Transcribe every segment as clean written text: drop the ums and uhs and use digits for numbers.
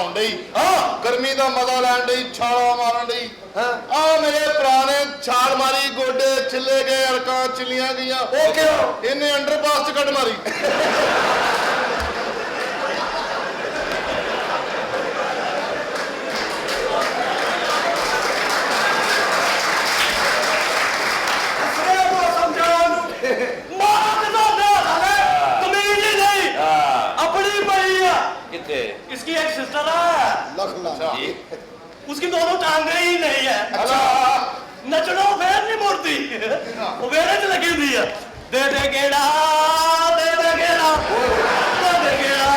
ਨਹਾਉਣ ਡਈ ਗਰਮੀ ਦਾ ਮਜ਼ਾ ਲੈਣ ਡਈ ਛਾਲਾ ਮਾਰਨ ਡਈ ਆ ਮੇਰੇ ਭਰਾ ਨੇ ਛਾਲ ਮਾਰੀ ਗੋਡੇ ਛਿੱਲੇ ਗਏ ਅੜਕਾਂ ਚਿੱਲੀਆਂ ਗਈਆਂ ਉਹ ਕਿਉਂ ਇਹਨੇ ਅੰਡਰਪਾਸ ਚ ਕੱਢ ਮਾਰੀ इसकी एक सिस्टर है उसकी दोनों टांगे ही नहीं है नचनो फिर नहीं मुड़ती वो वेरे च लगी हुई है दे दे गेड़ा दे दे गेड़ा दे दे गेड़ा।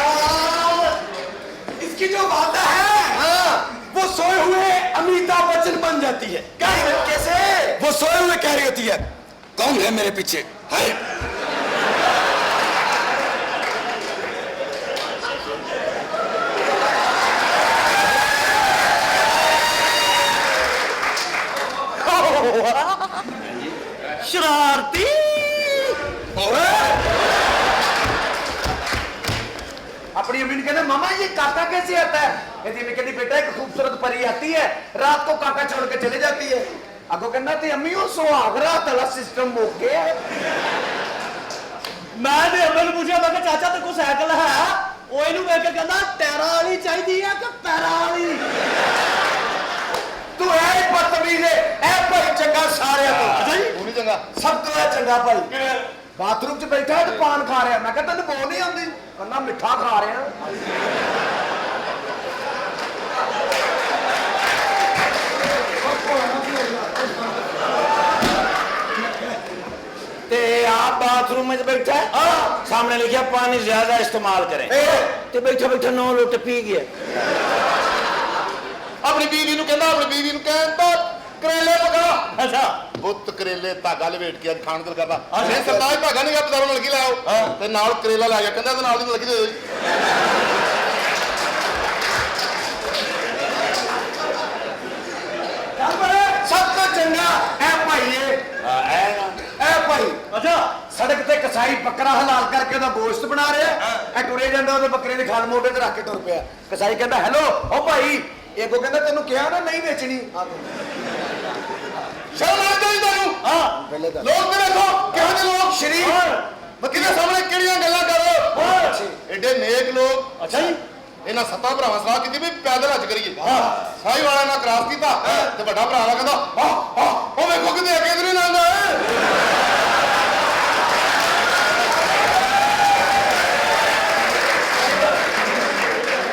इसकी जो वादा है वो सोए हुए अमिताभ बच्चन बन जाती है। कैसे? वो सोए हुए कह रही होती है कौन है मेरे पीछे है? शरारती अपनी अम्मी ने कहना मामा ये काका कैसे आता है? कहती अम्मी कहती बेटा एक खूबसूरत परी आती है रात को काका छोड़ के चले जाती है। अगो कहना थी अम्मी वो सुहाग रात वाला सिस्टम हो गया है। मैं ते अम्मी पूछा मैं चाचा तेरे को साइकिल है वो इनू वेख के कहना टैरा वाली चाहिए है कि पैरा वाली? तू है बदतमीज है ए भाई चंगा सारे ਉਹ ਨਹੀਂ ਚੰਗਾ सब तो है चंगा भाई बाथरूम च बैठा है तो पान खा रहा मैं कहता तेन बोल नहीं आती कहना मिठा खा रहा ते आप बाथरूम में बैठा है सामने लिखा पानी ज्यादा इस्तेमाल करें ते बैठा बैठा 9 लोटे पी गया। ਆਪਣੀ ਬੀਵੀ ਨੂੰ ਕਹਿੰਦਾ ਕਰੇਲੇ ਪਕਾ अच्छा ਬੁੱਤ ਕਰੇਲੇ ਧਾਗਾ ਲਵੇਟ ਕੇ ਖਾਣ ਦਿਲ ਕਰਦਾ ਨਹੀਂ ਸਰਦਾਰ ਧਾਗਾ ਨਹੀਂ ਗਾ ਬਜ਼ਾਰੋਂ ਲੜਕੀ ਲੈ ਆਓ ਤੇ ਨਾਲ ਕਰੇਲਾ ਲੈ ਗਿਆ ਕਹਿੰਦਾ ਤੇ ਨਾਲ ਦੀ ਲੜਕੀ ਦੇ ਦਿਓ ਜੀ सब तो चंगा ए भाई ए भाई अच्छा सड़क ते कसाई बकरा हलाल करके ਉਹਦਾ ਗੋਸ਼ਤ ਬਣਾ ਰਿਹਾ ਐ ਟੁਰੇ ਜਾਂਦਾ ਉਹਦੇ ਬੱਕਰੇ ਦੀ ਖਾਲ ਮੋਢੇ ਤੇ ਰੱਖ ਕੇ ਤੁਰ ਪਿਆ। ਕਸਾਈ ਕਹਿੰਦਾ ਹੈਲੋ ਓ ਭਾਈ ਇਹੋ ਕਹਿੰਦਾ ਤੈਨੂੰ ਕਿਹਾ ਨਾ ਨਹੀਂ ਵੇਚਣੀ ਸ਼ਰਮ ਆ ਗਈ ਤੁਹਾਨੂੰ ਪਹਿਲੇ ਤਾਂ ਲੋਕ ਤੇ ਦੇਖੋ ਕਿਹੋ ਜਿਹੇ ਲੋਕ ਸ਼ਰੀਫ ਬੱਕੀ ਦੇ ਸਾਹਮਣੇ ਕਿਹੜੀਆਂ ਗੱਲਾਂ ਕਰ ਰਹੇ ਹੋ ਐਡੇ ਨੇਕ ਲੋਕ अच्छा जी ਇਹਨਾਂ ਸੱਤਾ ਭਰਾਵਾਂ ਸਲਾਹ ਕੀਤੀ ਵੀ ਪੈਦਲ ਅੱਜ ਕਰੀਏ ਸਾਈ ਵਾਲਾ ਨਾਲ ਕ੍ਰਾਸ ਕੀਤਾ ਤੇ ਵੱਡਾ ਭਰਾ ਕਹਿੰਦਾ ਉਹ ਵੇਖੋ ਕਿਤੇ ਅੱਗੇ ਤੇ ਨਹੀਂ ਲੰਘਦਾ